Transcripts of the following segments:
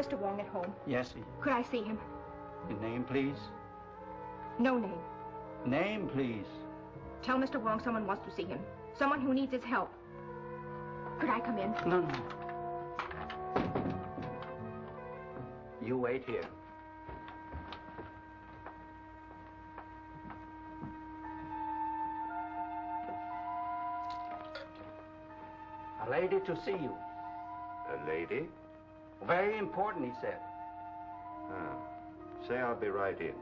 Mr. Wong at home? Yes. Could I see him? Your name, please? No name. Name, please. Tell Mr. Wong someone wants to see him. Someone who needs his help. Could I come in? No. You wait here. A lady to see you. A lady? Very important, he said. Say I'll be right in.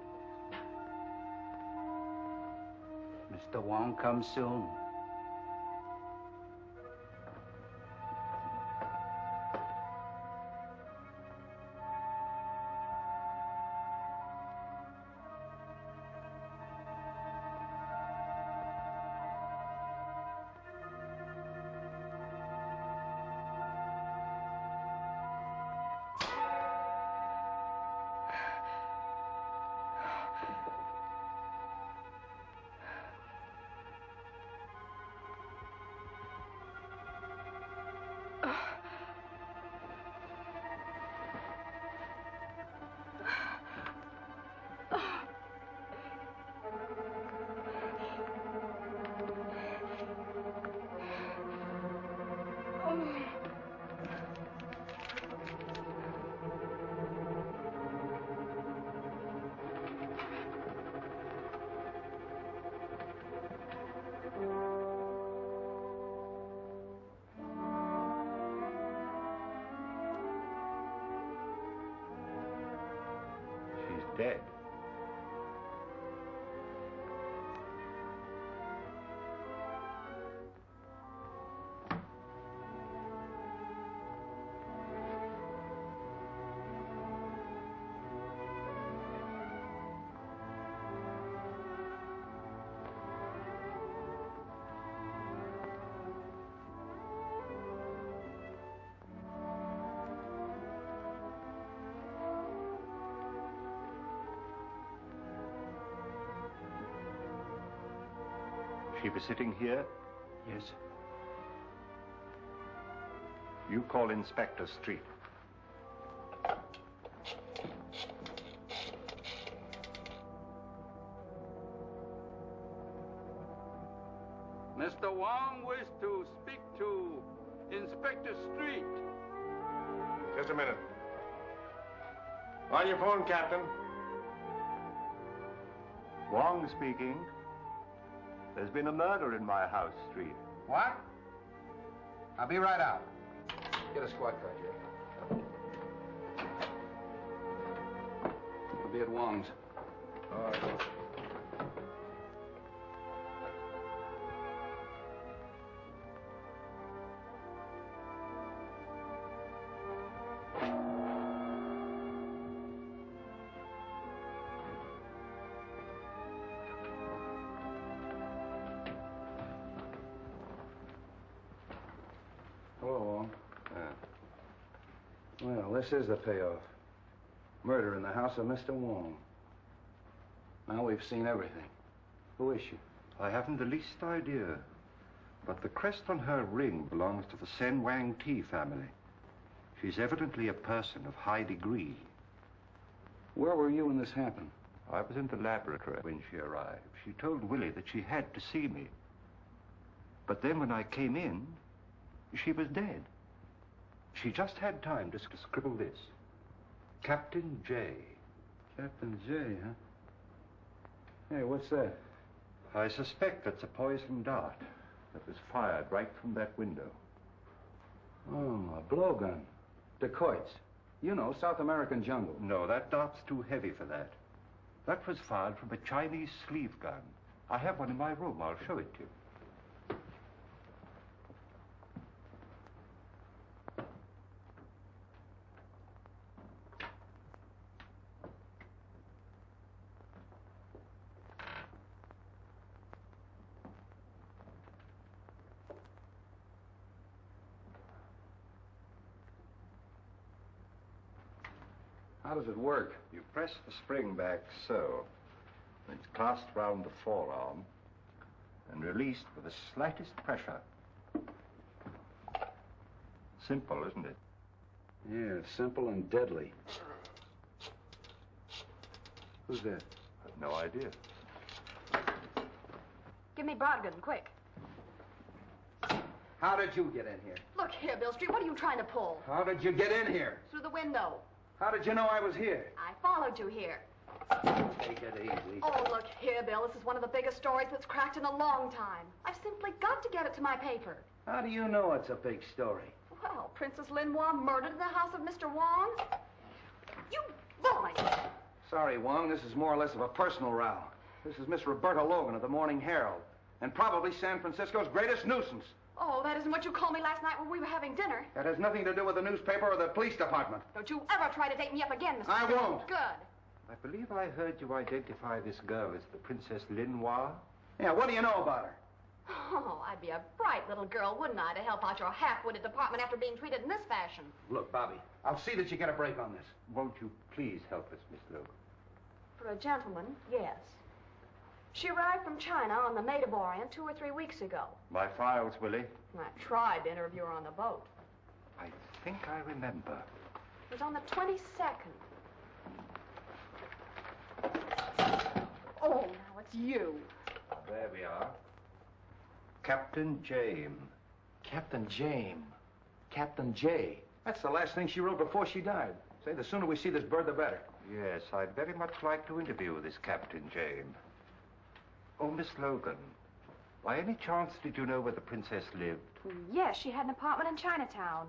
Mr. Wong comes soon. Dead. She be sitting here? Yes. You call Inspector Street. Mr. Wong wishes to speak to Inspector Street. Just a minute. On your phone, Captain. Wong speaking. There's been a murder in my house, Street. What? I'll be right out. Get a squad car, Jay. I'll be at Wong's. All right. Well, this is the payoff. Murder in the house of Mr. Wong. Now we've seen everything. Who is she? I haven't the least idea. But the crest on her ring belongs to the Sen Wang Ti family. She's evidently a person of high degree. Where were you when this happened? I was in the laboratory when she arrived. She told Willie that she had to see me. But then when I came in, she was dead. She just had time to scribble this. Captain J. Captain J, huh? Hey, what's that? I suspect that's a poison dart that was fired right from that window. Oh, a blowgun. Dacoits. You know, South American jungle. No, that dart's too heavy for that. That was fired from a Chinese sleeve gun. I have one in my room. I'll show it to you. How does it work? You press the spring back so. It's clasped round the forearm and released with the slightest pressure. Simple, isn't it? Yeah, simple and deadly. Who's that? I've no idea. Give me Brodgan, quick. How did you get in here? Look here, Bill Street, what are you trying to pull? How did you get in here? Through the window. How did you know I was here? I followed you here. Take it easy. Oh, look here, Bill. This is one of the biggest stories that's cracked in a long time. I've simply got to get it to my paper. How do you know it's a big story? Well, Princess Lin-Hua murdered in the house of Mr. Wong. You boy! Sorry, Wong. This is more or less of a personal row. This is Miss Roberta Logan of the Morning Herald, and probably San Francisco's greatest nuisance. Oh, that isn't what you called me last night when we were having dinner. That has nothing to do with the newspaper or the police department. Don't you ever try to date me up again, Mr. I Street. won't. Good. I believe I heard you identify this girl as the Princess Lin-Hua. Yeah, what do you know about her? Oh, I'd be a bright little girl, wouldn't I, to help out your half-witted department after being treated in this fashion. Look, Bobby, I'll see that you get a break on this. Won't you please help us, Miss Logan? For a gentleman, yes. She arrived from China on the Maid of Orient 2 or 3 weeks ago. My files, Willie. I tried to interview her on the boat. I think I remember. It was on the 22nd. Oh, now it's you. There we are. Captain James. Captain James. Captain J. That's the last thing she wrote before she died. Say, the sooner we see this bird, the better. Yes, I'd very much like to interview this Captain James. Oh, Miss Logan, by any chance did you know where the princess lived? Yes, she had an apartment in Chinatown.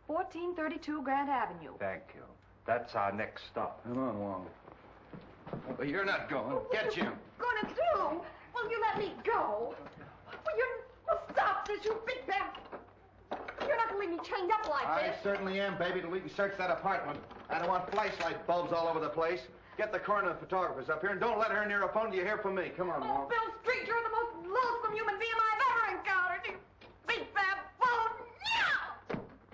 1432 Grand Avenue. Thank you. That's our next stop. Come on, Wong. Well, you're not going. Get Jim. What are you gonna do? Will you let me go? Well, stop this, you big bad... You're not gonna leave me chained up like I this. certainly am, baby, till we can search that apartment. I don't want flashlight bulbs all over the place. Get the coroner and photographers up here, and don't let her near a phone till you hear from me. Come on, Oh, Wong. Bill Street, you're the most loathsome human being I've ever encountered. You big bad bone. Yeah!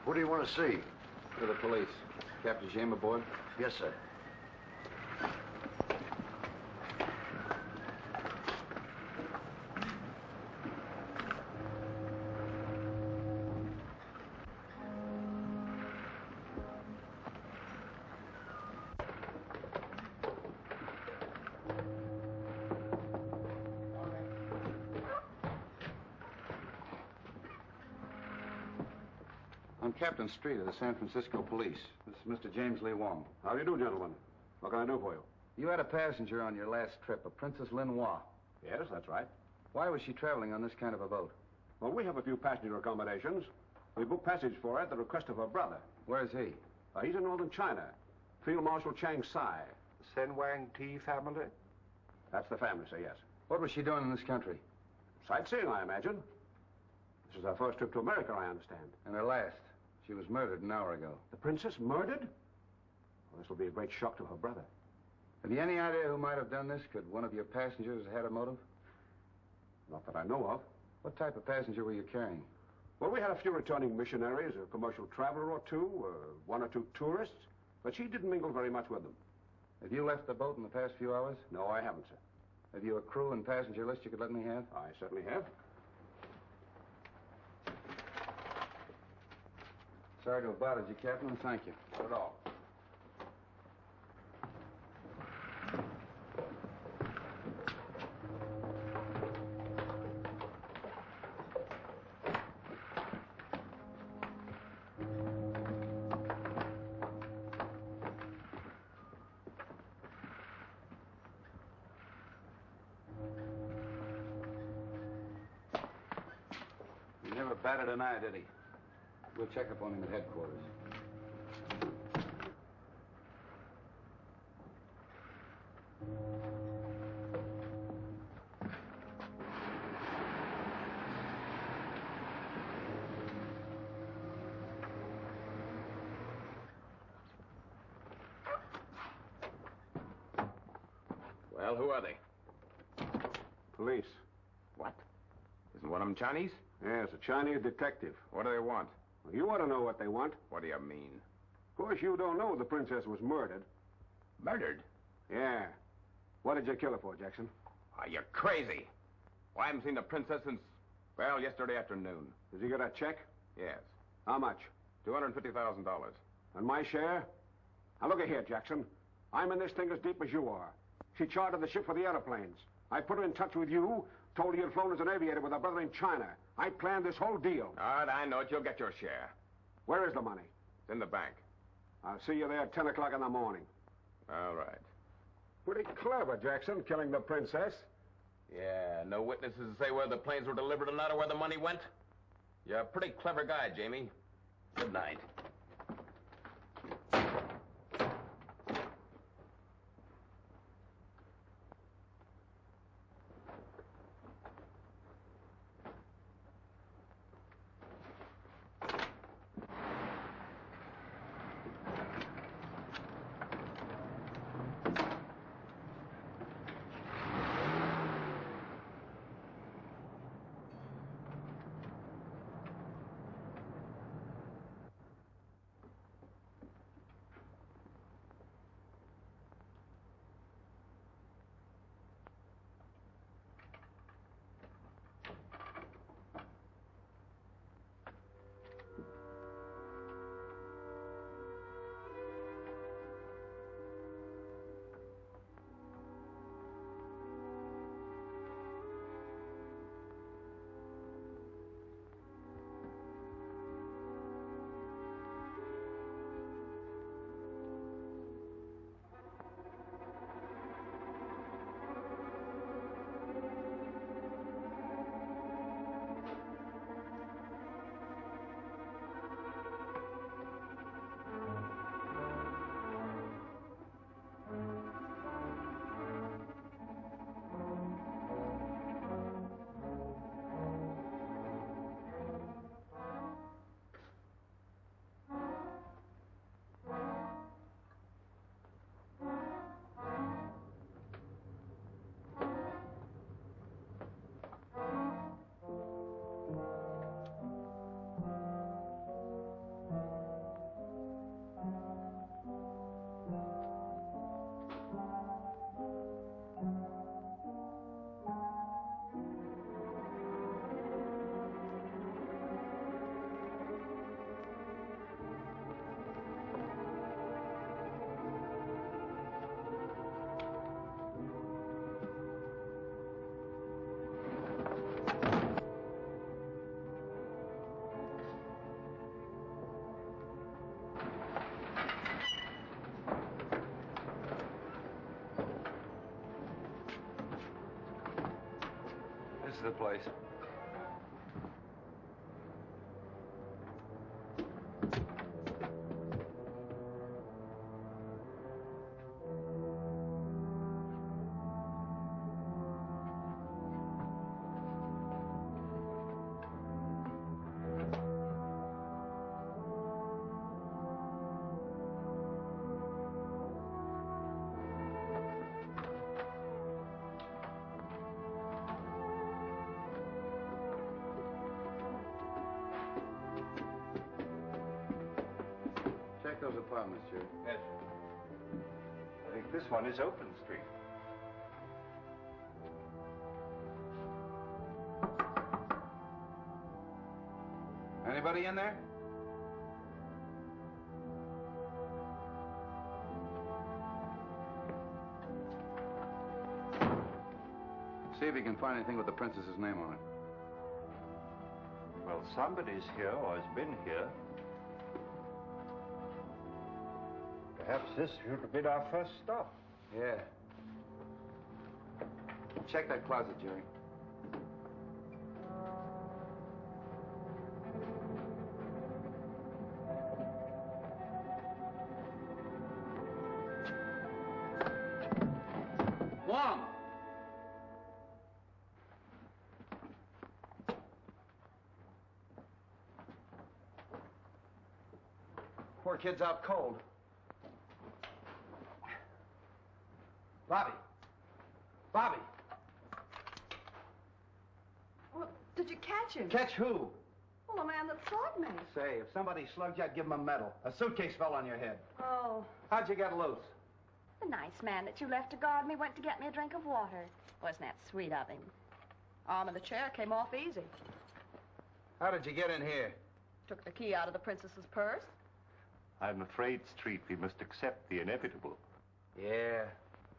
What do you want to see? To the police. Captain James aboard? Yes, sir. I'm Captain Street of the San Francisco Police. This is Mr. James Lee Wong. How do you do, gentlemen? What can I do for you? You had a passenger on your last trip, a Princess Lin-Hua. Yes, that's right. Why was she traveling on this kind of a boat? Well, we have a few passenger accommodations. We booked passage for her at the request of her brother. Where's he? He's in northern China. Field Marshal Chang Sai. Sen Wang Ti family? That's the family, sir, yes. What was she doing in this country? Sightseeing, I imagine. This is her first trip to America, I understand. And her last. She was murdered an hour ago. The princess murdered? Well, this will be a great shock to her brother. Have you any idea who might have done this? Could one of your passengers have had a motive? Not that I know of. What type of passenger were you carrying? Well, we had a few returning missionaries, a commercial traveler or two, one or two tourists, but she didn't mingle very much with them. Have you left the boat in the past few hours? No, I haven't, sir. Have you a crew and passenger list you could let me have? I certainly have. Sorry to have bothered you, Captain, and thank you. Not at all. He never batted an eye, did he? We'll check up on him at headquarters. Well, who are they? Police. What? Isn't one of them Chinese? Yes, a Chinese detective. What do they want? You ought to know what they want. What do you mean? Of course, you don't know the princess was murdered. Murdered? Yeah. What did you kill her for, Jackson? Are you crazy? Well, I haven't seen the princess since, well, yesterday afternoon. Did you get a check? Yes. How much? $250,000. And my share? Now, look here, Jackson. I'm in this thing as deep as you are. She chartered the ship for the airplanes. I put her in touch with you, told her you'd flown as an aviator with her brother in China. I planned this whole deal. All right, I know it. You'll get your share. Where is the money? It's in the bank. I'll see you there at 10 o'clock in the morning. All right. Pretty clever, Jackson, killing the princess. Yeah, no witnesses to say whether the planes were delivered or not or where the money went? You're a pretty clever guy, Jamie. Good night. This is the place. Check those apartments, Jerry. Yes. I think this one is Open Street. Anybody in there? See if you can find anything with the princess's name on it. Well, somebody's here or has been here. Perhaps this should have been our first stop. Yeah. Check that closet, Jerry. Wong! Poor kid's out cold. Bobby. Bobby. Well, did you catch him? Catch who? Well, the man that slugged me. Say, if somebody slugged you, I'd give him a medal. A suitcase fell on your head. Oh. How'd you get loose? The nice man that you left to guard me went to get me a drink of water. Wasn't that sweet of him? Arm of the chair came off easy. How did you get in here? Took the key out of the princess's purse. I'm afraid, Street, we must accept the inevitable. Yeah.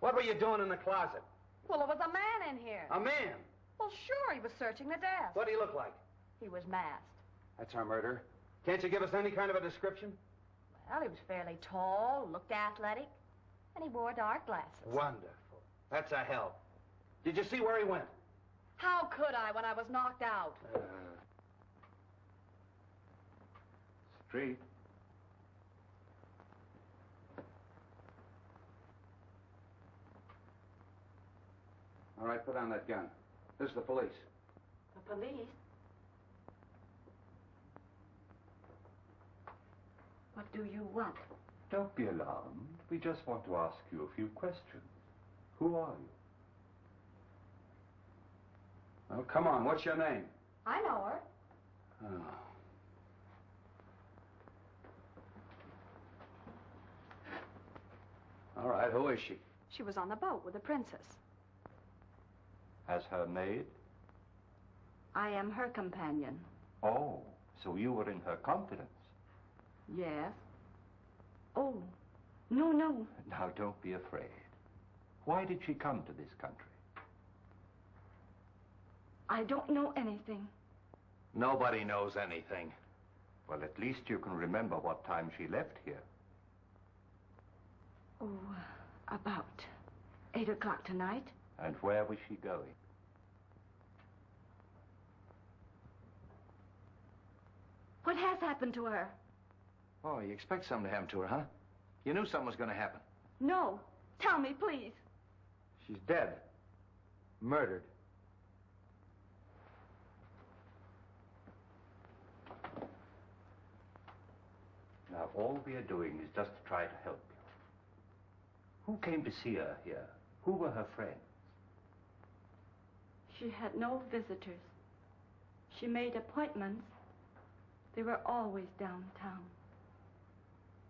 What were you doing in the closet? Well, there was a man in here. A man? Well, sure, he was searching the desk. What did he look like? He was masked. That's our murderer. Can't you give us any kind of a description? Well, he was fairly tall, looked athletic, and he wore dark glasses. Wonderful. That's a help. Did you see where he went? How could I when I was knocked out? Street. All right, put down that gun. This is the police. The police? What do you want? Don't be alarmed. We just want to ask you a few questions. Who are you? Oh, come on. What's your name? I know her. Oh. All right, who is she? She was on the boat with the princess. As her maid? I am her companion. Oh, so you were in her confidence. Yes. Oh, no, no. Now, don't be afraid. Why did she come to this country? I don't know anything. Nobody knows anything. Well, at least you can remember what time she left here. Oh, about 8 o'clock tonight. And where was she going? What has happened to her? Oh, you expect something to happen to her, huh? You knew something was going to happen. No. Tell me, please. She's dead. Murdered. Now, all we are doing is just to try to help you. Who came to see her here? Who were her friends? She had no visitors. She made appointments. They were always downtown.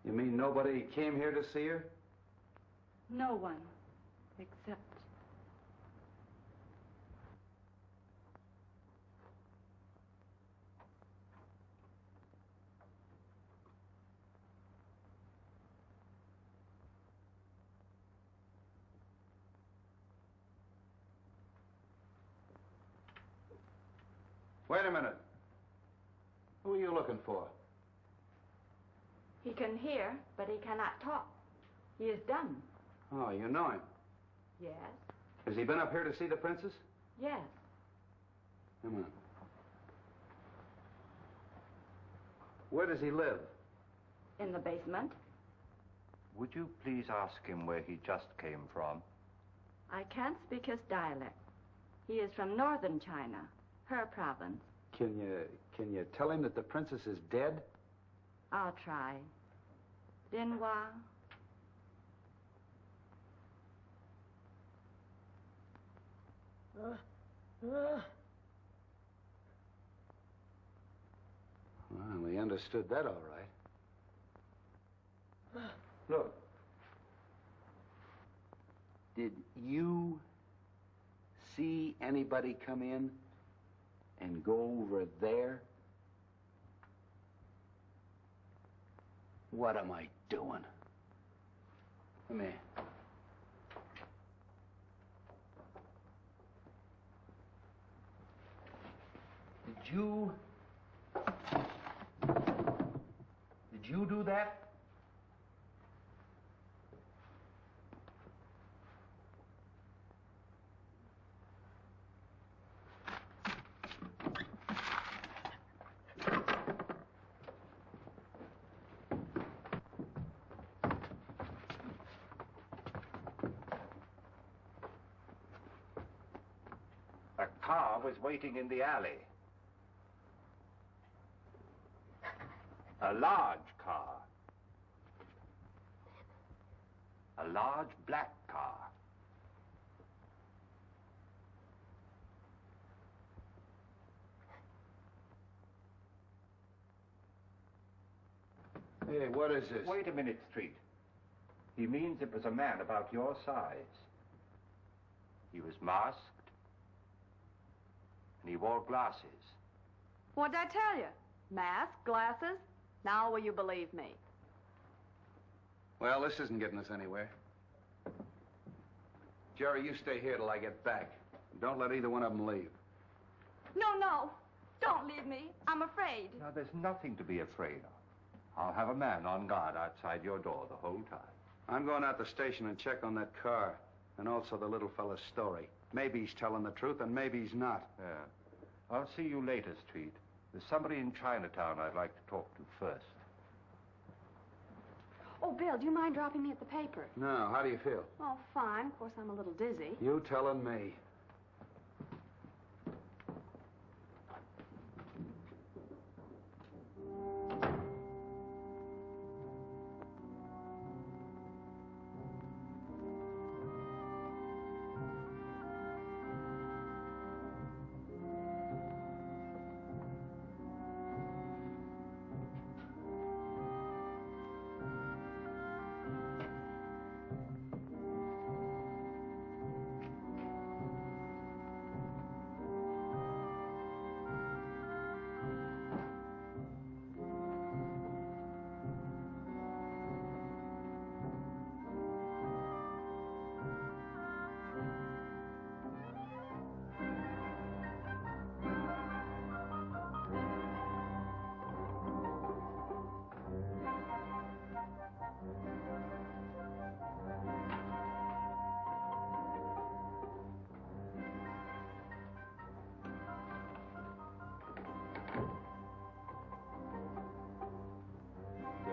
You mean nobody came here to see her? No one, except... Wait a minute. Who are you looking for? He can hear, but he cannot talk. He is dumb. Oh, you know him. Yes. Has he been up here to see the princess? Yes. Come on. Where does he live? In the basement. Would you please ask him where he just came from? I can't speak his dialect. He is from northern China, her province. Can you tell him that the princess is dead? I'll try. Dinhua. Well, he understood that all right. Look. Did you see anybody come in and go over there? What am I doing? Come here. Did you do that? A car was waiting in the alley. A large car. A large black car. Hey, what is this? Wait a minute, Street. He means it was a man about your size. He was masked, and he wore glasses. What'd I tell you? Mask, glasses. Now will you believe me? Well, this isn't getting us anywhere. Jerry, you stay here till I get back. Don't let either one of them leave. No. Don't leave me. I'm afraid. Now, there's nothing to be afraid of. I'll have a man on guard outside your door the whole time. I'm going out the station and check on that car, and also the little fella's story. Maybe he's telling the truth, and maybe he's not. Yeah. I'll see you later, Street. There's somebody in Chinatown I'd like to talk to first. Oh, Bill, do you mind dropping me at the paper? No, how do you feel? Oh, fine. Of course, I'm a little dizzy. You telling me.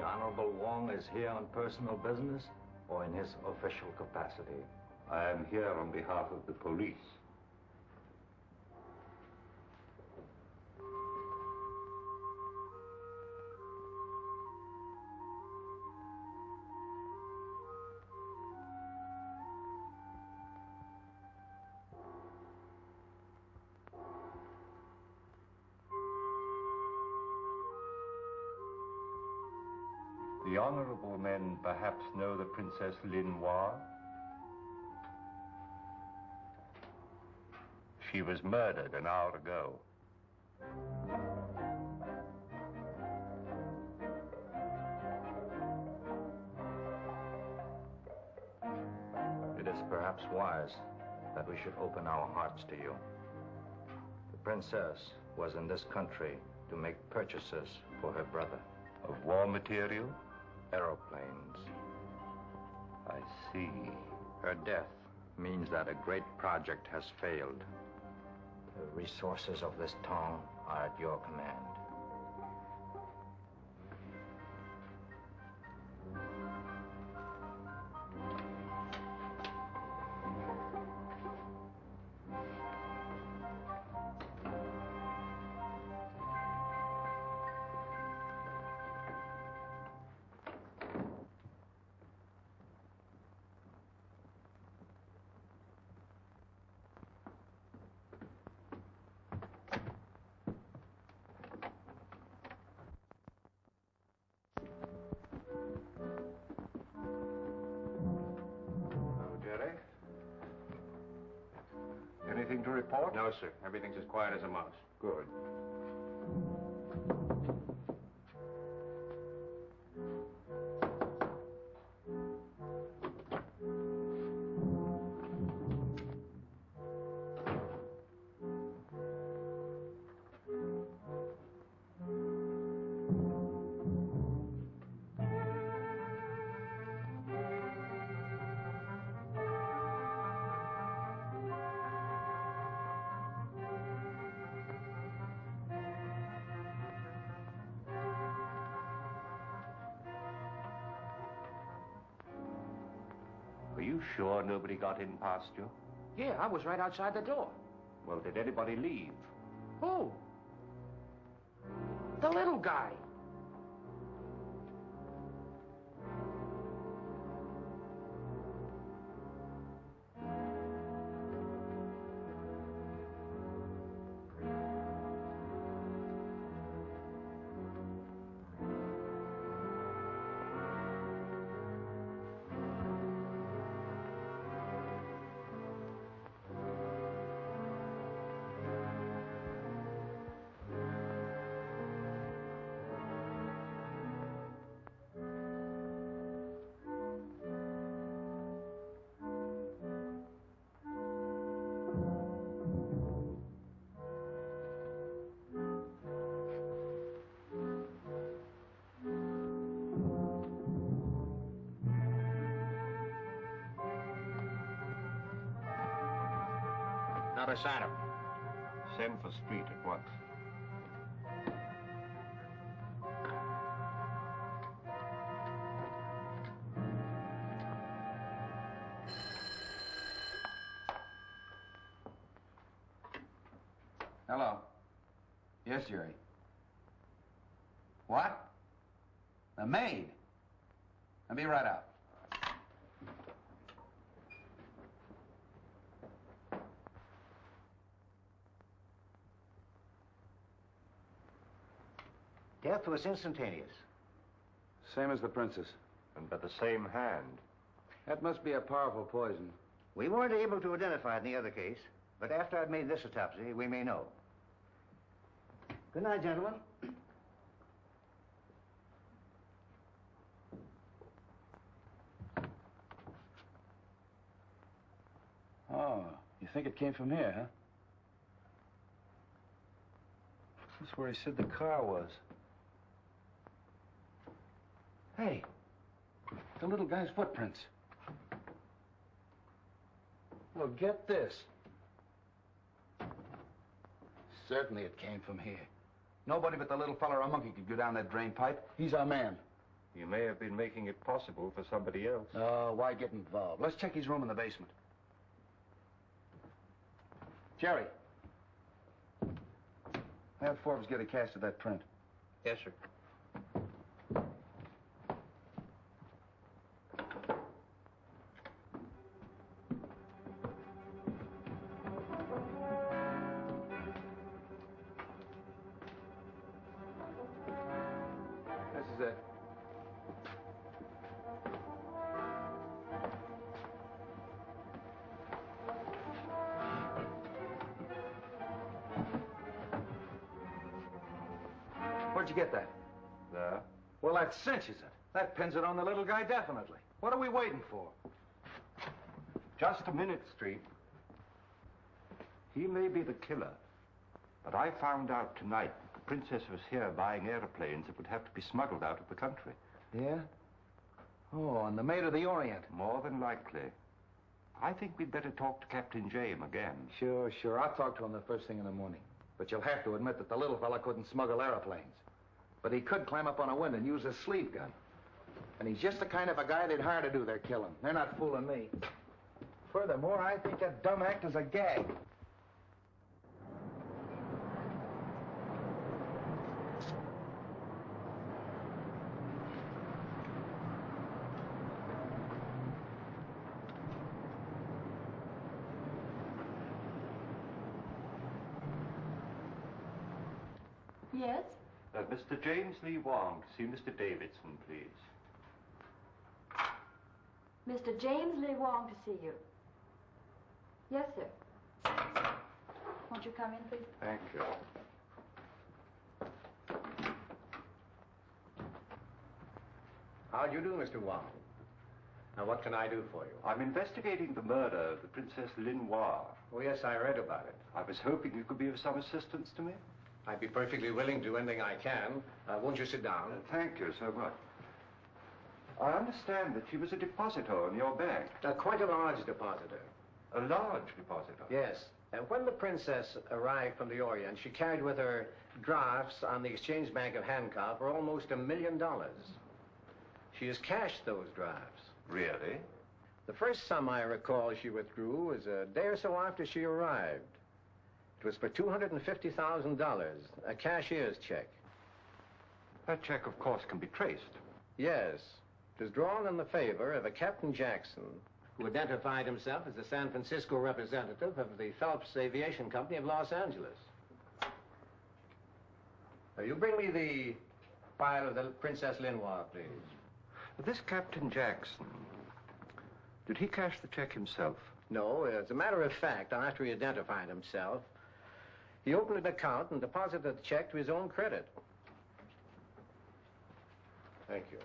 Honorable Wong is here on personal business or in his official capacity? I am here on behalf of the police. The honorable men perhaps know the Princess Lin-Hua? She was murdered an hour ago. It is perhaps wise that we should open our hearts to you. The princess was in this country to make purchases for her brother. Of war material? Aeroplanes. I see. Her death means that a great project has failed. The resources of this town are at your command. Anything to report? No, sir. Everything's as quiet as a mouse. Good. Are you sure nobody got in past you? Yeah, I was right outside the door. Well, did anybody leave? Who? The little guy. Not a sign of him. Send for Street at once. Hello. Yes, Jerry. What? The maid? I'll be right out. Death was instantaneous. Same as the princess. And by the same hand. That must be a powerful poison. We weren't able to identify it in the other case, but after I've made this autopsy, we may know. Good night, gentlemen. Oh, you think it came from here, huh? This is where he said the car was. Hey, the little guy's footprints. Well, get this. Certainly it came from here. Nobody but the little fella or a monkey could go down that drain pipe. He's our man. You may have been making it possible for somebody else. Oh, why get involved? Let's check his room in the basement. Jerry. Have Forbes get a cast of that print. Yes, sir. This is it. Where'd you get that? There. Well, that cinches it. That pins it on the little guy definitely. What are we waiting for? Just a minute, Street. He may be the killer, but I found out tonight that the princess was here buying airplanes that would have to be smuggled out of the country. Yeah? Oh, and the Maid of the Orient. More than likely. I think we'd better talk to Captain James again. Sure. I'll talk to him the first thing in the morning. But you'll have to admit that the little fella couldn't smuggle airplanes. But he could climb up on a window and use his sleeve gun. And he's just the kind of a guy they'd hire to do their killing. They're not fooling me. Furthermore, I think that dumb act is a gag. Yes? Mr. James Lee Wong, see Mr. Davidson, please. Mr. James Lee Wong to see you. Yes, sir. Won't you come in, please? Thank you. How do you do, Mr. Wong? Now, what can I do for you? I'm investigating the murder of the Princess Linois. Oh, yes, I read about it. I was hoping you could be of some assistance to me. I'd be perfectly willing to do anything I can. Won't you sit down? Thank you so much. I understand that she was a depositor in your bank. Quite a large depositor. A large depositor? Yes. When the princess arrived from the Orient, she carried with her drafts on the Exchange Bank of Hancock for almost $1 million. She has cashed those drafts. Really? The first sum I recall she withdrew was a day or so after she arrived. It was for $250,000, a cashier's check. That check, of course, can be traced. Yes. It was drawn in the favor of a Captain Jackson, who identified himself as the San Francisco representative of the Phelps Aviation Company of Los Angeles. You bring me the file of the Princess Linois, please. This Captain Jackson, did he cash the check himself? No, as a matter of fact, after he identified himself, he opened an account and deposited the check to his own credit. Thank you.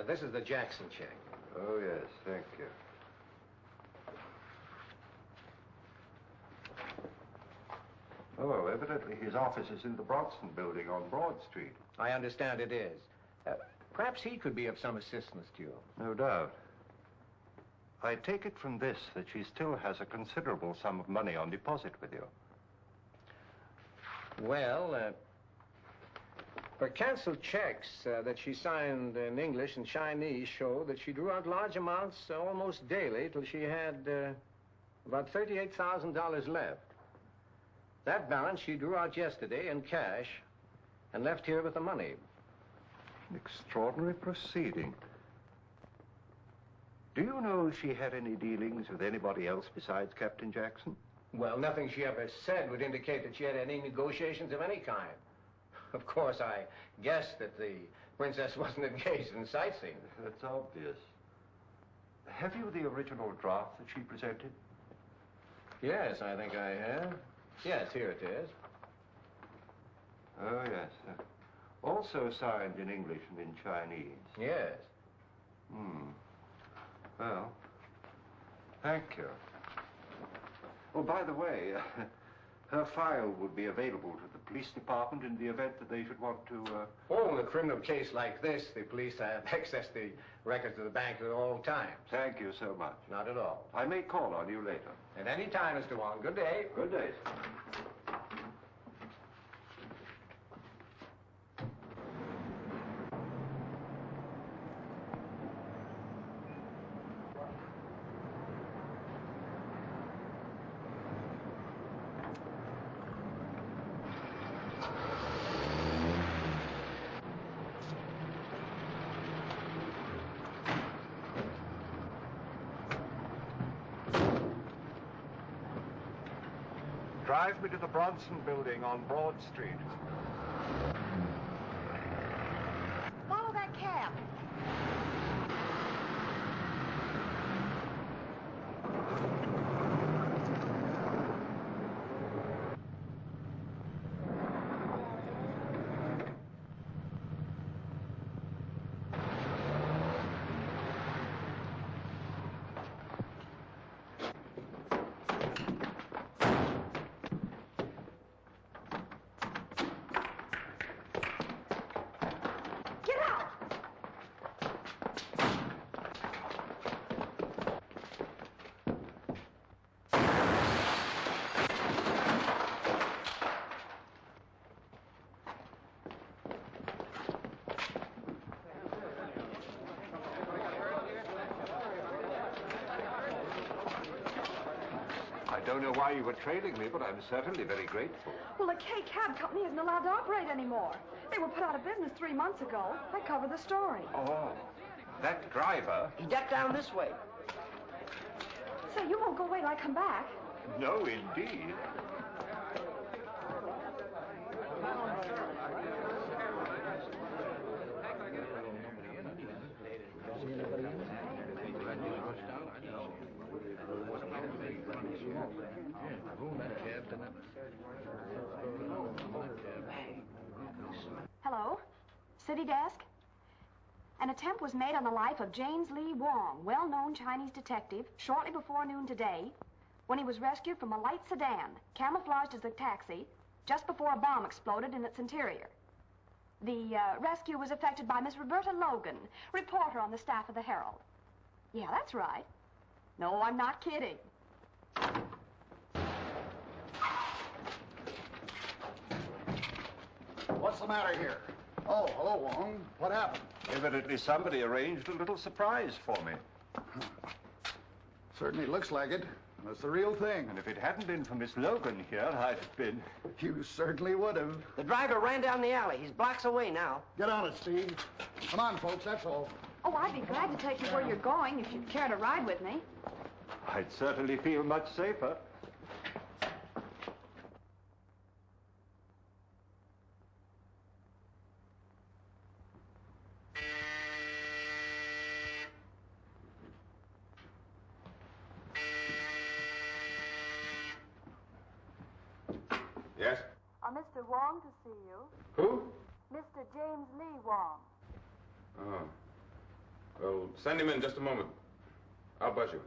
This is the Jackson check. Oh, yes, thank you. Oh, evidently his office is in the Bronson building on Broad Street. I understand it is. Perhaps he could be of some assistance to you. No doubt. I take it from this that she still has a considerable sum of money on deposit with you. Well, her canceled checks that she signed in English and Chinese show that she drew out large amounts almost daily till she had about $38,000 left. That balance she drew out yesterday in cash and left here with the money. An extraordinary proceeding. Do you know if she had any dealings with anybody else besides Captain Jackson? Well, nothing she ever said would indicate that she had any negotiations of any kind. Of course, I guessed that the princess wasn't engaged in sightseeing. That's obvious. Have you the original draft that she presented? Yes, I think I have. Yes, here it is. Oh, yes. Also signed in English and in Chinese. Yes. Well, thank you. Oh, by the way, her file would be available to the police department in the event that they should want to, Oh, in a criminal case like this, the police have access to the records of the bank at all times. Thank you so much. Not at all. I may call on you later. At any time, Mr. Wong. Good day. Good day. Drive me to the Bronson Building on Broad Street. Follow that cab. I don't know why you were trailing me, but I'm certainly very grateful. Well, the K Cab Company isn't allowed to operate anymore. They were put out of business 3 months ago. I covered the story. Oh, that driver? He ducked down this way. Say, you won't go away till I come back. No, indeed. Hello? City desk? An attempt was made on the life of James Lee Wong, well-known Chinese detective, shortly before noon today, when he was rescued from a light sedan, camouflaged as a taxi, just before a bomb exploded in its interior. The rescue was effected by Miss Roberta Logan, reporter on the staff of the Herald. Yeah, that's right. No, I'm not kidding. What's the matter here? Oh, hello, Wong. What happened? Evidently somebody arranged a little surprise for me. Certainly looks like it. That's the real thing. And if it hadn't been for Miss Logan here, I'd have been... You certainly would have. The driver ran down the alley. He's blocks away now. Get on it, Steve. Come on, folks, that's all. Oh, I'd be glad to take you where you're going if you'd care to ride with me. I'd certainly feel much safer. Yes? Mr. Wong to see you. Who? Mr. James Lee Wong. Oh. Well, send him in just a moment. I'll buzz you.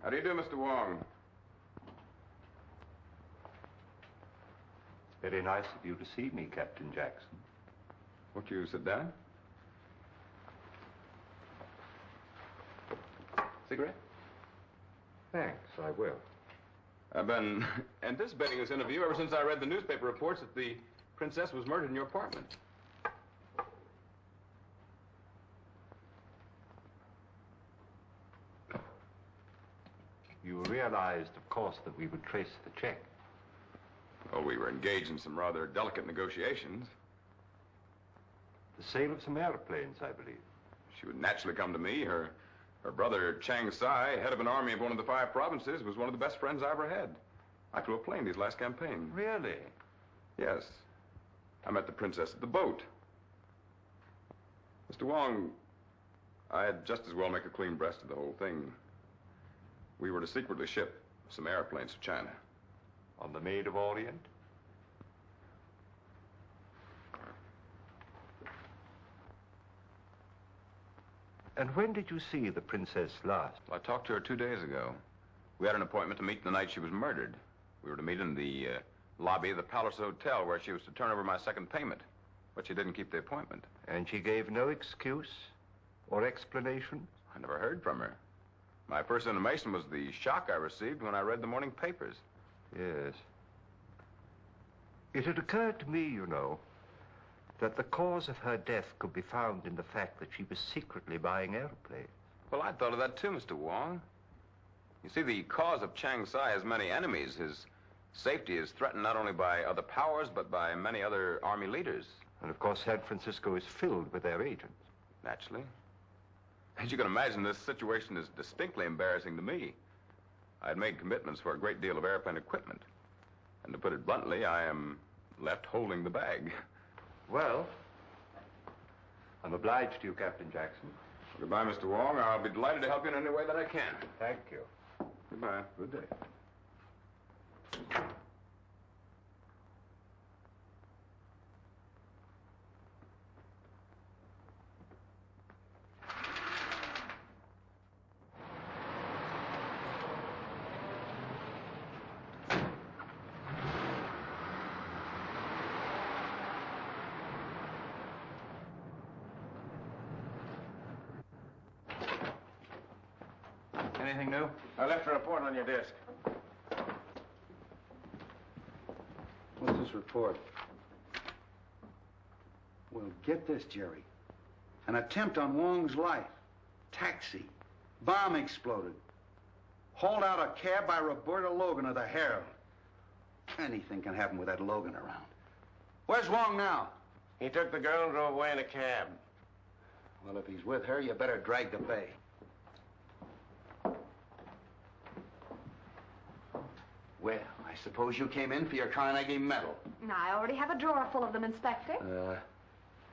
How do you do, Mr. Wong? Very nice of you to see me, Captain Jackson. Won't you sit down? Cigarette? Thanks, I will. I've been anticipating this interview ever since I read the newspaper reports that the princess was murdered in your apartment. You realized, of course, that we would trace the check. Well, we were engaged in some rather delicate negotiations. The sale of some airplanes, I believe. She would naturally come to me. Her brother, Chang Sai, head of an army of one of the 5 provinces, was one of the best friends I ever had. I flew a plane these last campaign. Really? Yes. I met the princess at the boat. Mr. Wong, I'd just as well make a clean breast of the whole thing. We were to secretly ship some airplanes to China. On the Maid of Orient? And when did you see the princess last? Well, I talked to her 2 days ago. We had an appointment to meet the night she was murdered. We were to meet in the lobby of the Palace Hotel where she was to turn over my second payment. But she didn't keep the appointment. And she gave no excuse or explanation? I never heard from her. My first intimation was the shock I received when I read the morning papers. Yes. It had occurred to me, you know, that the cause of her death could be found in the fact that she was secretly buying airplanes. Well, I thought of that too, Mr. Wong. You see, the cause of Chang Sai has many enemies. His safety is threatened not only by other powers, but by many other army leaders. And of course, San Francisco is filled with their agents. Naturally. As you can imagine, this situation is distinctly embarrassing to me. I had made commitments for a great deal of airplane equipment. And to put it bluntly, I am left holding the bag. Well, I'm obliged to you, Captain Jackson. Goodbye, Mr. Wong. I'll be delighted to help you in any way that I can. Thank you. Goodbye. Good day. Anything new? I left a report on your desk. What's this report? Well, get this, Jerry. An attempt on Wong's life. Taxi. Bomb exploded. Hauled out a cab by Roberta Logan of the Herald. Anything can happen with that Logan around. Where's Wong now? He took the girl and drove away in a cab. Well, if he's with her, you better drag the bay. Well, I suppose you came in for your Carnegie Medal. I already have a drawer full of them, Inspector.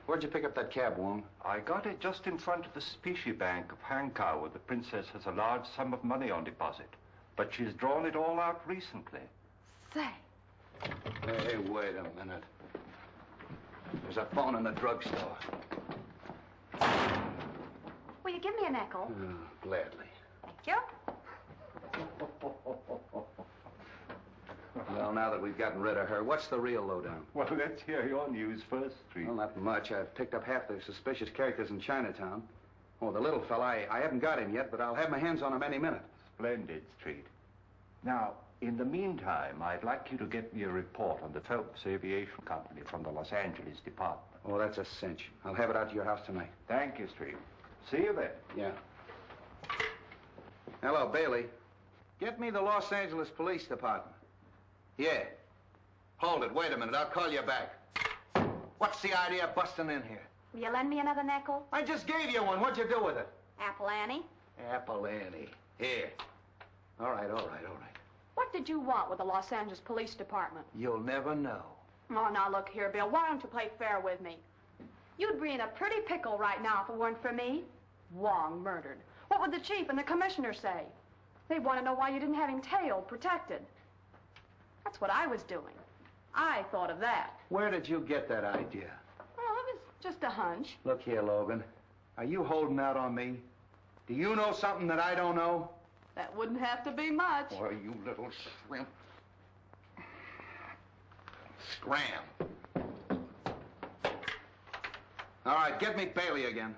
Where'd you pick up that cab, Wong? I got it just in front of the Specie Bank of Hankow, where the princess has a large sum of money on deposit. But she's drawn it all out recently. Say. Hey, wait a minute. There's a phone in the drugstore. Will you give me a nickel? Gladly. Thank you. Well, now that we've gotten rid of her, what's the real lowdown? Well, let's hear your news first, Street. Well, not much. I've picked up half the suspicious characters in Chinatown. Oh, the little fella, I haven't got him yet, but I'll have my hands on him any minute. Splendid, Street. Now, in the meantime, I'd like you to get me a report on the Phelps Aviation Company from the Los Angeles department. Oh, that's a cinch. I'll have it out to your house tonight. Thank you, Street. See you then. Yeah. Hello, Bailey. Get me the Los Angeles Police Department. Yeah. Hold it. Wait a minute. I'll call you back. What's the idea of busting in here? Will you lend me another nickel? I just gave you one. What'd you do with it? Apple Annie. Apple Annie. Here. All right. What did you want with the Los Angeles Police Department? You'll never know. Oh, now look here, Bill. Why don't you play fair with me? You'd be in a pretty pickle right now if it weren't for me. Wong murdered. What would the chief and the commissioner say? They'd want to know why you didn't have him tailed, protected. That's what I was doing. I thought of that. Where did you get that idea? Well, it was just a hunch. Look here, Logan. Are you holding out on me? Do you know something that I don't know? That wouldn't have to be much. Boy, you little shrimp. Scram. All right, get me Bailey again.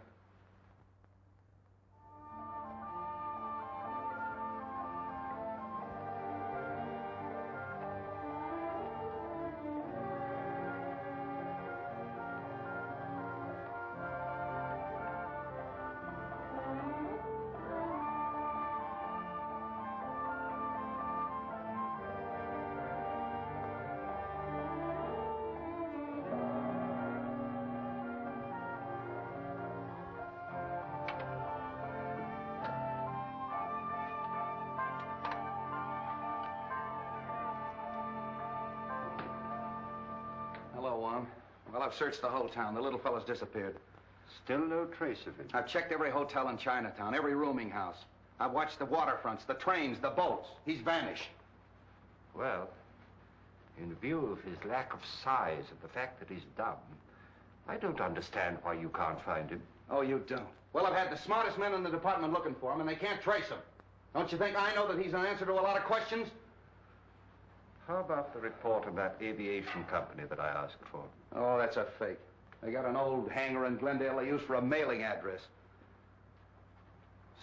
Hello, Wong. Well, I've searched the whole town. The little fellow's disappeared. Still no trace of him. I've checked every hotel in Chinatown, every rooming house. I've watched the waterfronts, the trains, the boats. He's vanished. Well, in view of his lack of size and the fact that he's dumb, I don't understand why you can't find him. Oh, you don't? Well, I've had the smartest men in the department looking for him, and they can't trace him. Don't you think I know that he's an answer to a lot of questions? How about the report on that aviation company that I asked for? Oh, that's a fake. They got an old hangar in Glendale they use for a mailing address.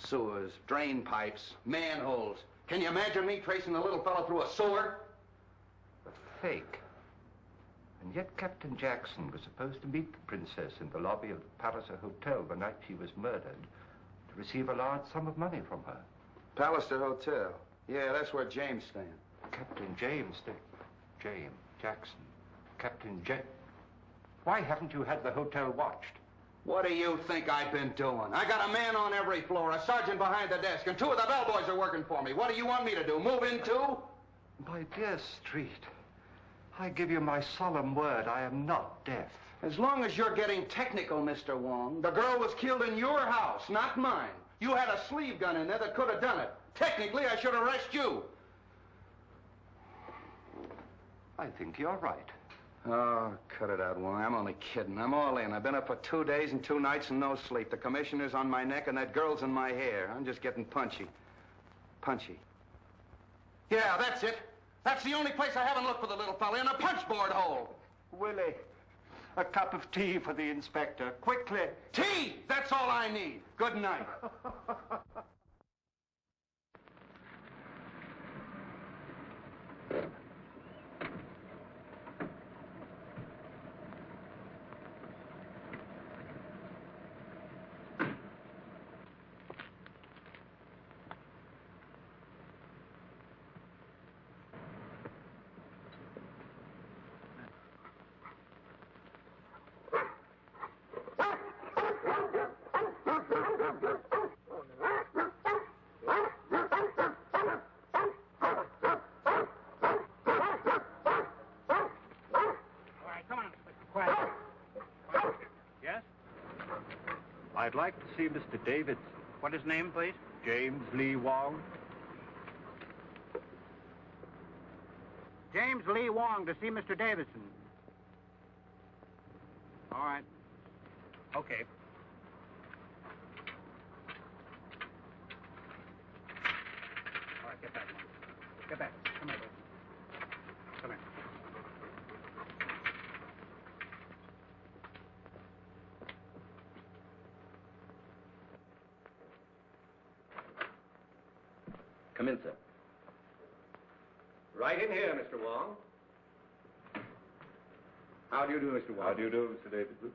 Sewers, drain pipes, manholes. Can you imagine me tracing the little fellow through a sewer? A fake. And yet Captain Jackson was supposed to meet the princess in the lobby of the Palliser Hotel the night she was murdered to receive a large sum of money from her. Palliser Hotel. Yeah, that's where James stands. Captain James, James Jackson. Captain Why haven't you had the hotel watched? What do you think I've been doing? I got a man on every floor, a sergeant behind the desk, and 2 of the bellboys are working for me. What do you want me to do, move in too? My dear Street, I give you my solemn word, I am not deaf. As long as you're getting technical, Mr. Wong, the girl was killed in your house, not mine. You had a sleeve gun in there that could have done it. Technically, I should arrest you. I think you're right. Oh, cut it out, Wong. I'm only kidding. I'm all in. I've been up for 2 days and 2 nights and no sleep. The commissioner's on my neck and that girl's in my hair. I'm just getting punchy. Punchy. Yeah, that's it. That's the only place I haven't looked for the little fella, in a punchboard hole. Willie, a cup of tea for the inspector. Quickly. Tea! That's all I need. Good night. I'd like to see Mr. Davidson. What his name, please? James Lee Wong. James Lee Wong to see Mr. Davidson. All right. Okay. All right, get back. Get back. Come here, please. Come here. Come in, sir. Right in here, Mr. Wong. How do you do, Mr. Wong? How do you do, Mr. Davidson?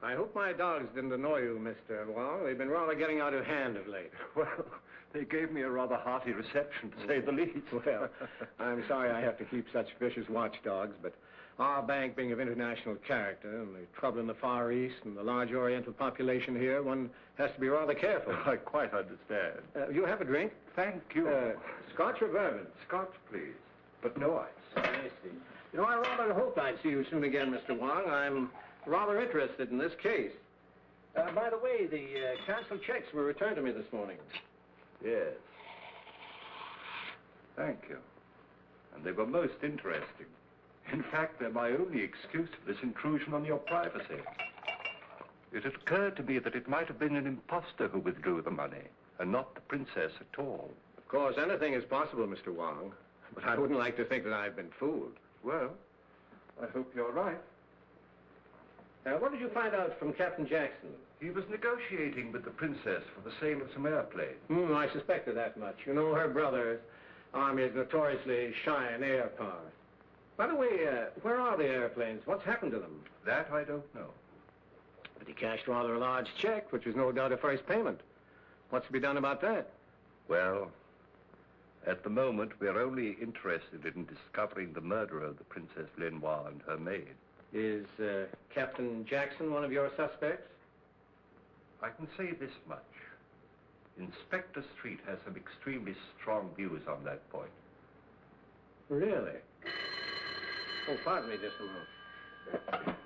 I hope my dogs didn't annoy you, Mr. Wong. They've been rather getting out of hand of late. Well, they gave me a rather hearty reception, to say the least. Well, I'm sorry I have to keep such vicious watchdogs, but our bank being of international character and the trouble in the Far East and the large Oriental population here, one has to be rather careful. I quite understand. You have a drink? Thank you. Scotch or bourbon? Scotch, please, but no ice. I see. You know, I rather hoped I'd see you soon again, Mr. Wong. I'm rather interested in this case. By the way, the canceled checks were returned to me this morning. Yes. Thank you. And they were most interesting. In fact, they're my only excuse for this intrusion on your privacy. It had occurred to me that it might have been an imposter who withdrew the money, and not the princess at all. Of course, anything is possible, Mr. Wong. But I wouldn't like to think that I've been fooled. Well, I hope you're right. What did you find out from Captain Jackson? He was negotiating with the princess for the sale of some airplanes. I suspected that much. You know, her brother's army is notoriously shy in air power. By the way, where are the airplanes? What's happened to them? That I don't know. But he cashed rather a large check, which was no doubt a first payment. What's to be done about that? Well, at the moment, we're only interested in discovering the murderer of the Princess Lenoir and her maid. Is Captain Jackson one of your suspects? I can say this much. Inspector Street has some extremely strong views on that point. Really? Oh, pardon me just a moment.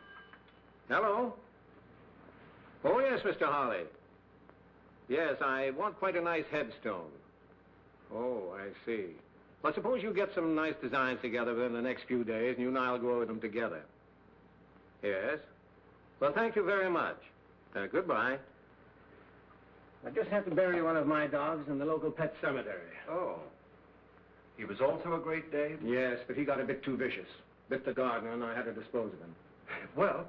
Hello? Oh, yes, Mr. Holly. Yes, I want quite a nice headstone. Oh, I see. Well, suppose you get some nice designs together within the next few days, and you and I'll go over them together. Yes? Well, thank you very much. Goodbye. I just have to bury one of my dogs in the local pet cemetery. Oh. He was also a Great Dane? Yes, but he got a bit too vicious. Bit the gardener, and I had to dispose of him. Well,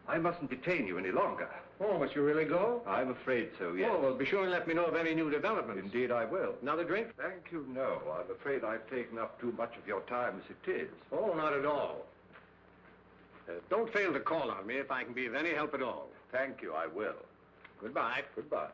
I mustn't detain you any longer. Oh, must you really go? I'm afraid so, yes. Oh, well, be sure and let me know of any new developments. Indeed, I will. Another drink? Thank you, no. I'm afraid I've taken up too much of your time as it is. Oh, not at all. Don't fail to call on me if I can be of any help at all. Thank you, I will. Goodbye. Goodbye.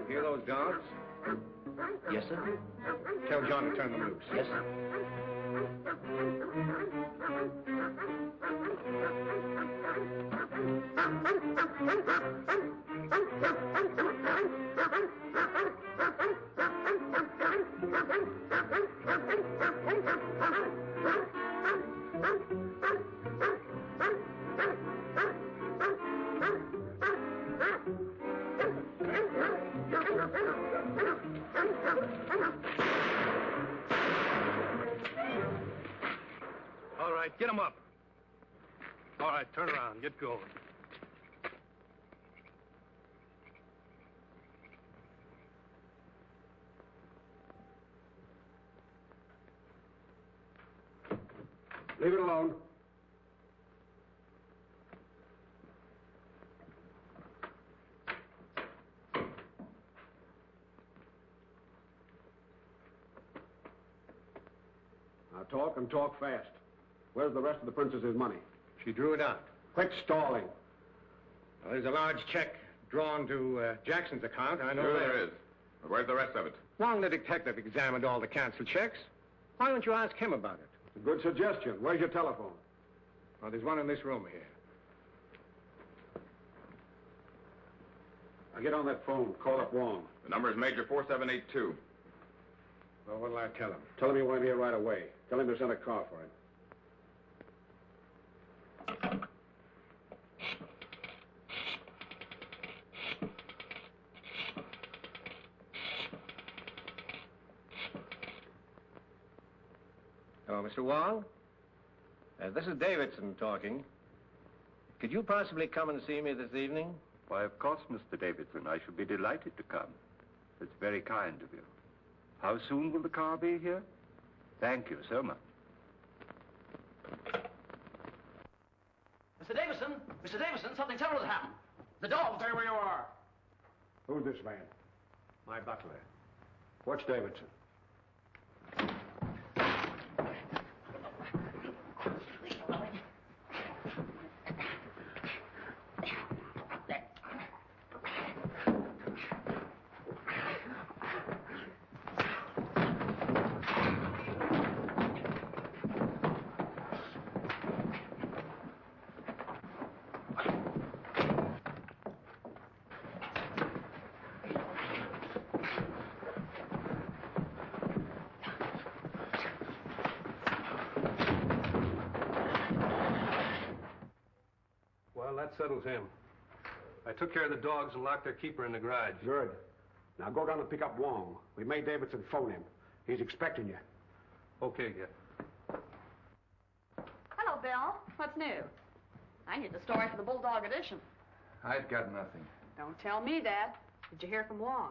Hear those dogs? Yes, sir. Tell John to turn them loose. Yes, sir. All right, get him up. All right, turn around. Get going. Leave it alone. Now talk and talk fast. Where's the rest of the princess's money? She drew it out. Quit stalling. Well, there's a large check drawn to Jackson's account. I know Sure that. there is. But where's the rest of it? Wong, the detective, examined all the canceled checks. Why don't you ask him about it? It's a good suggestion. Where's your telephone? Well, there's one in this room here. Now get on that phone. Call up Wong. The number is Major 4782. Well, what'll I tell him? Tell him you want him here right away. Tell him to send a car for him. Hello, Mr. Wong? This is Davidson talking. Could you possibly come and see me this evening? Why, of course, Mr. Davidson. I should be delighted to come. It's very kind of you. How soon will the car be here? Thank you so much. Mr. Davison! Mr. Davison, something terrible has happened. The dog... Stay where you are. Who's this man? My butler. Watch Davidson. Well, that settles him. I took care of the dogs and locked their keeper in the garage. Good. Now go down and pick up Wong. We made Davidson phone him. He's expecting you. Okay, Git. Hello, Bill. What's new? I need the story for the Bulldog edition. I've got nothing. Don't tell me that. Did you hear from Wong?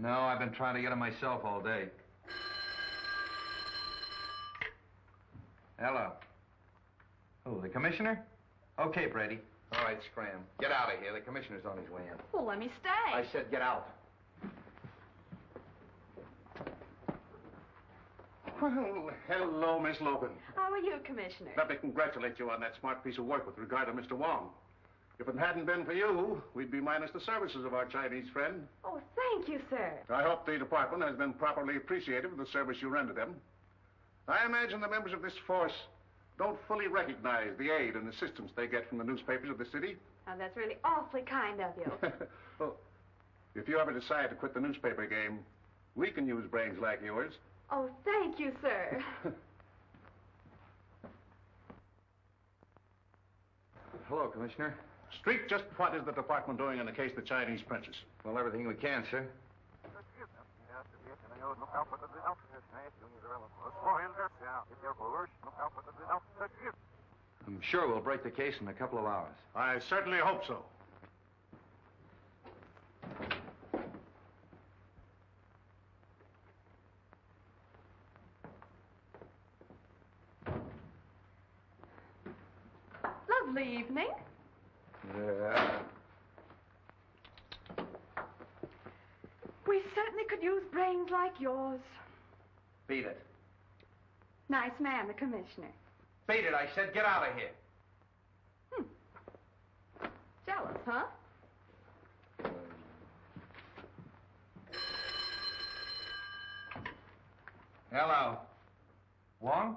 No, I've been trying to get him myself all day. Hello. Who, the commissioner? Okay, Brady. All right, scram. Get out of here. The commissioner's on his way in. Well, let me stay. I said get out. Well, hello, Miss Logan. How are you, Commissioner? Let me congratulate you on that smart piece of work with regard to Mr. Wong. If it hadn't been for you, we'd be minus the services of our Chinese friend. Oh, thank you, sir. I hope the department has been properly appreciative of the service you render them. I imagine the members of this force don't fully recognize the aid and assistance they get from the newspapers of the city. Oh, that's really awfully kind of you. Well, if you ever decide to quit the newspaper game, we can use brains like yours. Oh, thank you, sir. Hello, Commissioner. Street, just what is the department doing in the case of the Chinese princess? Well, everything we can, sir. I'm sure we'll break the case in a couple of hours. I certainly hope so. Lovely evening. Yeah. We certainly could use brains like yours. Beat it. Nice man, the Commissioner. Beat it, I said. Get out of here. Jealous, huh? Hello. Wong?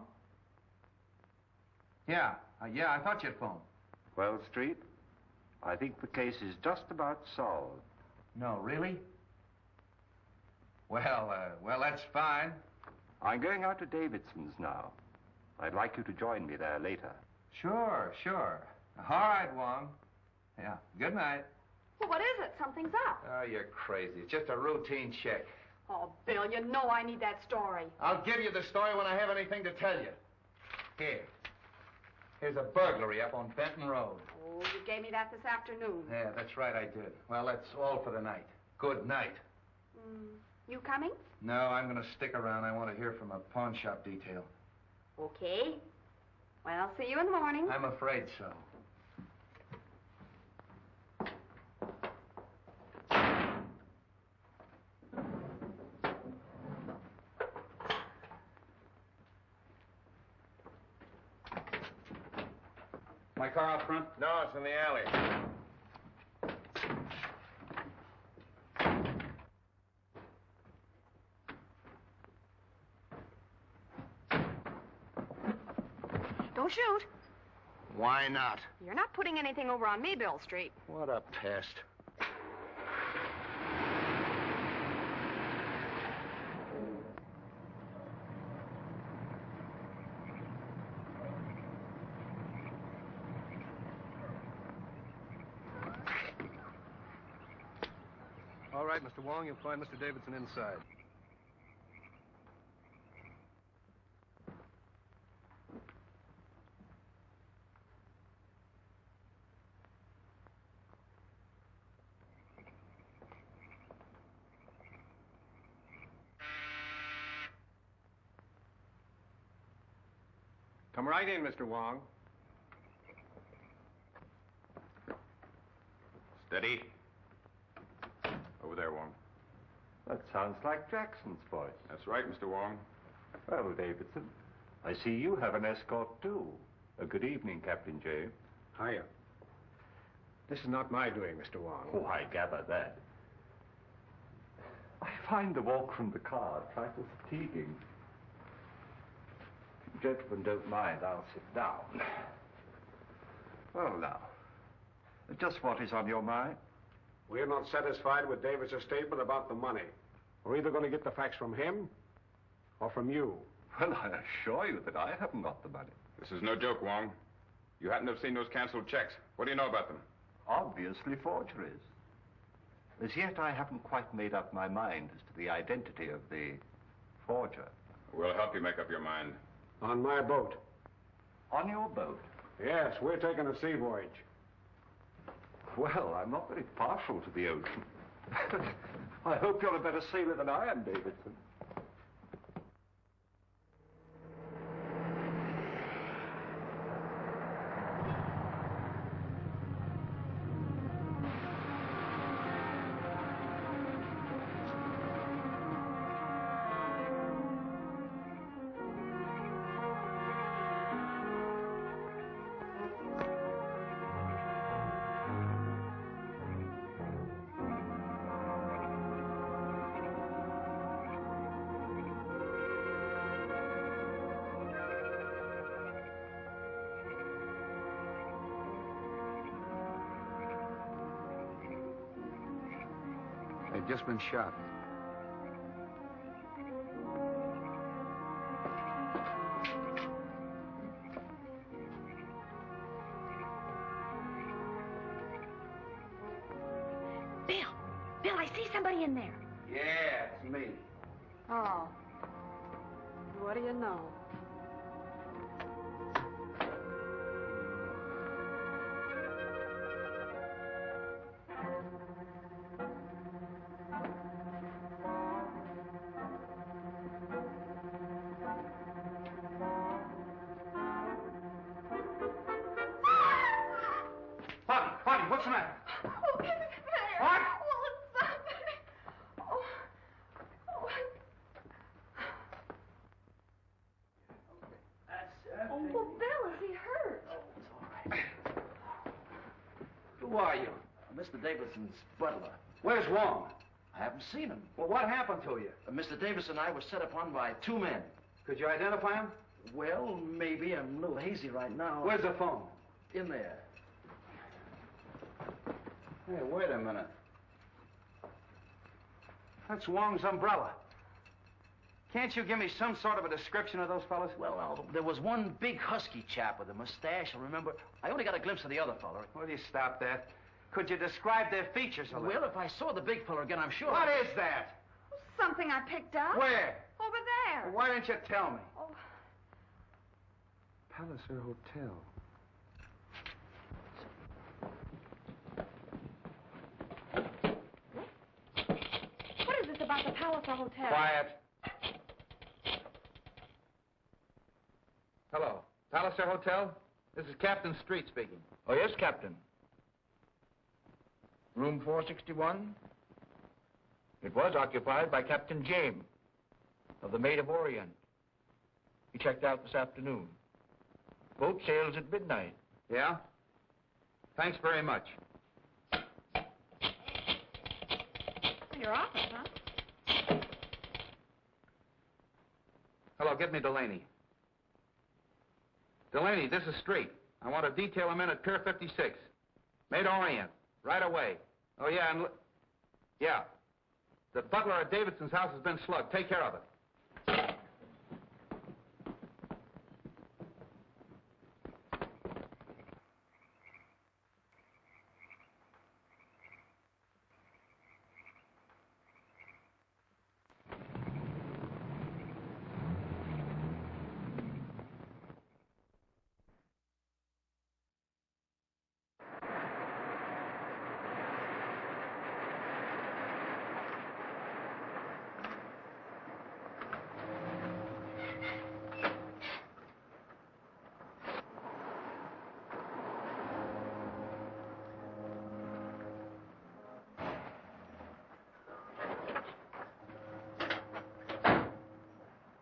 Yeah, I thought you'd phone. Well, Street, I think the case is just about solved. No, really? Well, that's fine. I'm going out to Davidson's now. I'd like you to join me there later. Sure. All right, Wong. Yeah, good night. Well, what is it? Something's up. Oh, you're crazy. It's just a routine check. Oh, Bill, you know I need that story. I'll give you the story when I have anything to tell you. Here's a burglary up on Benton Road. Oh, you gave me that this afternoon. Yeah, that's right, I did. Well, that's all for the night. Good night. You coming? No, I'm going to stick around. I want to hear from a pawn shop detail. Okay. Well, I'll see you in the morning. I'm afraid so. My car out front? No, it's in the alley. Don't shoot. Why not? You're not putting anything over on me, Bill Street. What a pest. All right, Mr. Wong, you'll find Mr. Davidson inside. Come right in, Mr. Wong. Steady. Over there, Wong. That sounds like Jackson's voice. That's right, Mr. Wong. Well, Davidson, I see you have an escort, too. Good evening, Captain James. Hiya. This is not my doing, Mr. Wong. Oh, I gather that. I find the walk from the car a trifle fatiguing. If you gentlemen don't mind, I'll sit down. Well, now, just what is on your mind? We're not satisfied with David's statement about the money. We're either going to get the facts from him or from you. Well, I assure you that I haven't got the money. This is no joke, Wong. You happen to have seen those canceled checks. What do you know about them? Obviously forgeries. As yet, I haven't quite made up my mind as to the identity of the forger. We'll help you make up your mind. On my boat. On your boat? Yes, we're taking a sea voyage. Well, I'm not very partial to the ocean. I hope you're a better sailor than I am, Davidson. They've just been shot. Bill, I see somebody in there. Yeah, it's me. Oh. What do you know? What's the matter? Oh, give it there. What? Oh, something. Oh. Oh, well, Bill, is he hurt? Who are you? Mr. Davidson's butler. Where's Wong? I haven't seen him. Well, what happened to you? Mr. Davidson and I were set upon by two men. Could you identify him? Well, maybe. I'm a little hazy right now. Where's the phone? In there. Hey, wait a minute. That's Wong's umbrella. Can't you give me some sort of a description of those fellas? Well, there was one big husky chap with a mustache, I remember. I only got a glimpse of the other fellow. Will you stop that? Could you describe their features a little? Well, if I saw the big fellow again, I'm sure. What is that? Something I picked up. Where? Over there. Well, why didn't you tell me? Oh. Palliser Hotel. What is this about the Palliser Hotel? Quiet. Hello. Palliser Hotel? This is Captain Street speaking. Oh, yes, Captain. Room 461? It was occupied by Captain James of the Maid of Orient. He checked out this afternoon. Boat sails at midnight. Yeah? Thanks very much. Your office, huh? Hello, get me Delaney. Delaney, this is Street. I want to detail him in at Pier 56. Maid Orient. Right away. Oh, yeah, and... Yeah. The butler at Davidson's house has been slugged. Take care of it.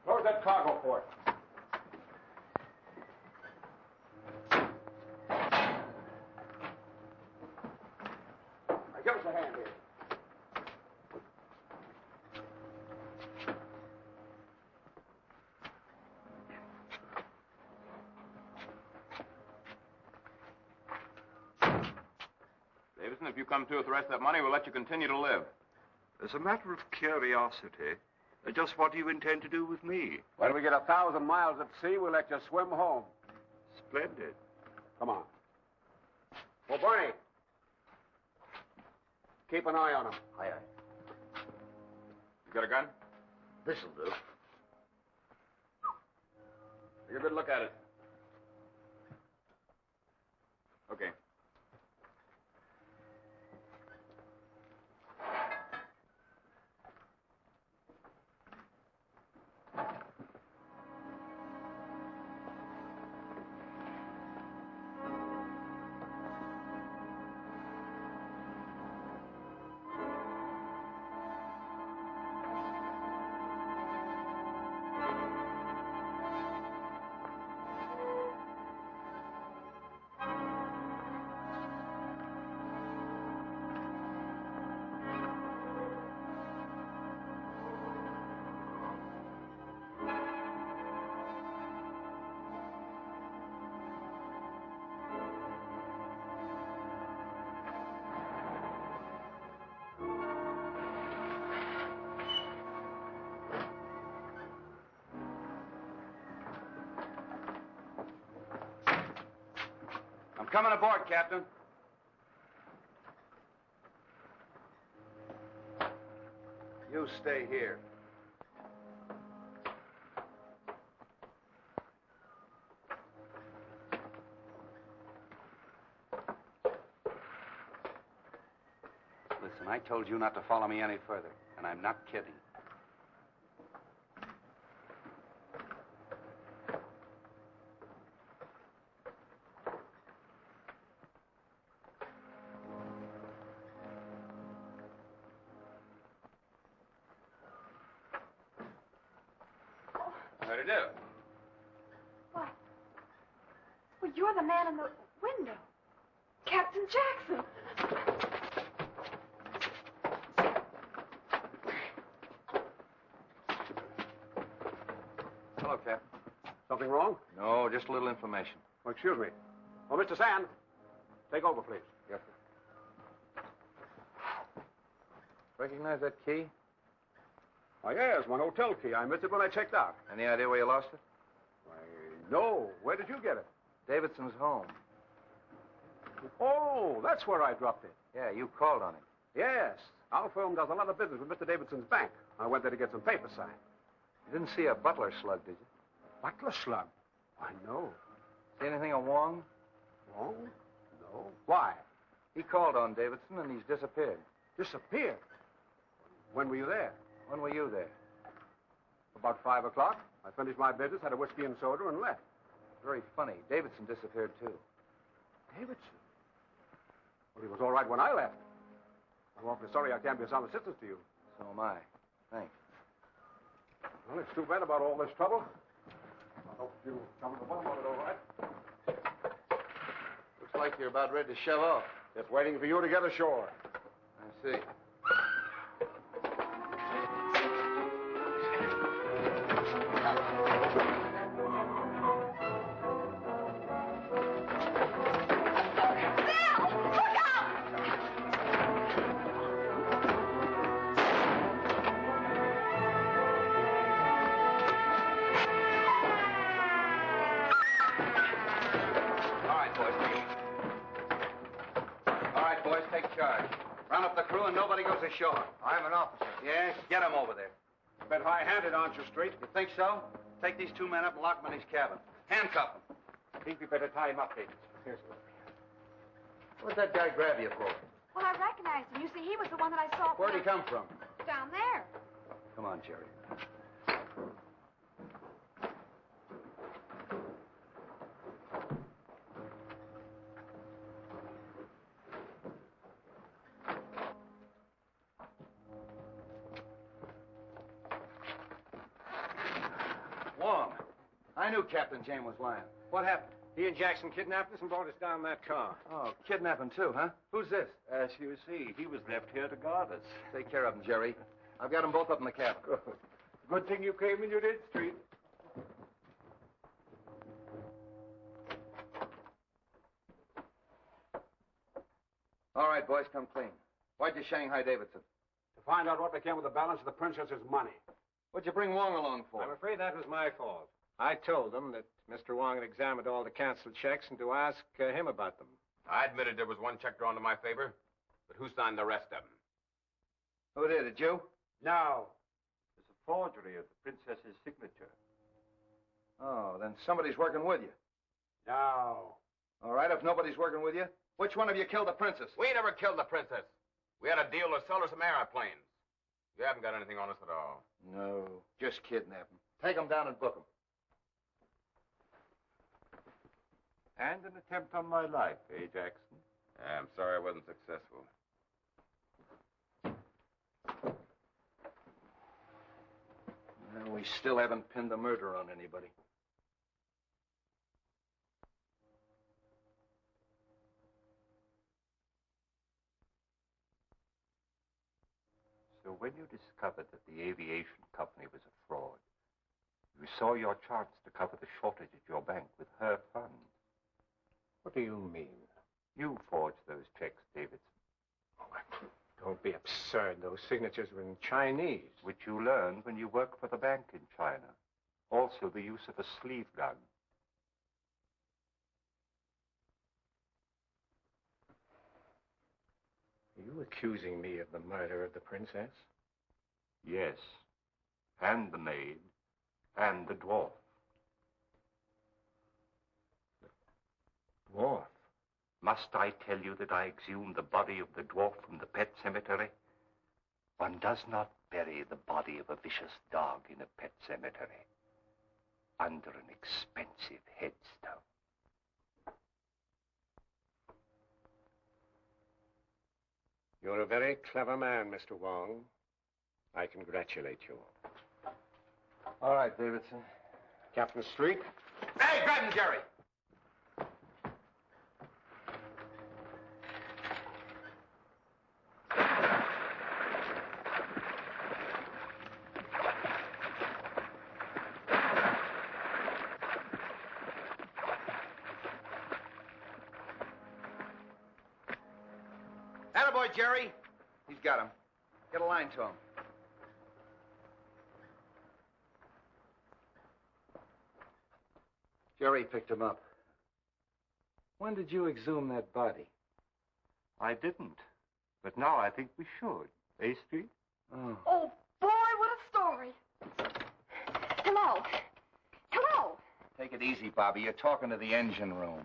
Close that cargo port. Now, give us a hand here. Davidson, if you come to with the rest of that money, we'll let you continue to live. As a matter of curiosity, just what do you intend to do with me? When we get 1,000 miles at sea, we'll let you swim home. Splendid. Come on. Well, Barney, keep an eye on him. Aye, aye. You got a gun? This'll do. Take a good look at it. Okay. I'm coming aboard, Captain. You stay here. Listen, I told you not to follow me any further, and I'm not kidding. How'd it do? What? Well, you're the man in the window. Captain Jackson. Hello, Captain. Something wrong? No, just a little information. Oh, excuse me. Oh, Mr. Sand, take over, please. Yes, sir. Recognize that key? Oh, yes, my hotel key. I missed it when I checked out. Any idea where you lost it? Why, no. Where did you get it? Davidson's home. Oh, that's where I dropped it. Yeah, you called on him. Yes. Our firm does a lot of business with Mr. Davidson's bank. I went there to get some papers signed. You didn't see a butler slug, did you? Butler slug? I know. See anything of Wong? Wong? No. Why? He called on Davidson, and he's disappeared. Disappeared? When were you there? When were you there? About 5 o'clock. I finished my business, had a whiskey and soda, and left. Very funny. Davidson disappeared, too. Davidson? Well, he was all right when I left. I'm awfully sorry I can't be of some assistance to you. So am I. Thanks. Well, it's too bad about all this trouble. I hope you come to the bottom of it all right. Looks like you're about ready to shove off. Just waiting for you to get ashore. I see. Ashore. I'm an officer. Yes, get him over there. A bit high-handed, aren't you, Street? You think so? Take these two men up and lock them in his cabin. Handcuff them. I think we better tie him up, David. Here's one. What'd that guy grab you for? Well, I recognized him. You see, he was the one that I saw. Where'd he come from? Down there. Come on, Jerry. Wong. I knew Captain James was lying. What happened? He and Jackson kidnapped us and brought us down that car. Oh, kidnapping too, huh? Who's this? As you see, he was left here to guard us. Take care of them, Jerry. I've got them both up in the cabin. Good. Good thing you came and you did, Street. All right, boys, come clean. Why'd you Shanghai Davidson? To find out what became of the balance of the princess's money. What'd you bring Wong along for? I'm afraid that was my fault. I told them that Mr. Wong had examined all the canceled checks and to ask him about them. I admitted there was one check drawn to my favor, but who signed the rest of them? Who did it, you? No. There's a forgery of the princess's signature. Oh, then somebody's working with you. No. All right, if nobody's working with you, which one of you killed the princess? We never killed the princess. We had a deal to sell her some airplanes. You haven't got anything on us at all. No, just kidnap him. Take him down and book him. And an attempt on my life, eh, Jackson? I'm sorry I wasn't successful. Well, we still haven't pinned the murder on anybody. So when you discovered that the aviation company was a fraud, you saw your chance to cover the shortage at your bank with her funds. What do you mean? You forged those checks, Davidson. Don't be absurd. Those signatures were in Chinese. Which you learned when you worked for the bank in China. Also the use of a sleeve gun. Are you accusing me of the murder of the princess? Yes. And the maid. And the dwarf. The dwarf? Must I tell you that I exhumed the body of the dwarf from the pet cemetery? One does not bury the body of a vicious dog in a pet cemetery under an expensive headstone. You're a very clever man, Mr. Wong. I congratulate you. All right, Davidson. Captain Street? Hey, grab him, Jerry! Attaboy, Jerry. He's got him. Get a line to him. Jerry picked him up. When did you exhume that body? I didn't. But now I think we should. Eh, Street? Oh. Oh, boy, what a story. Hello. Hello. Take it easy, Bobby. You're talking to the engine room.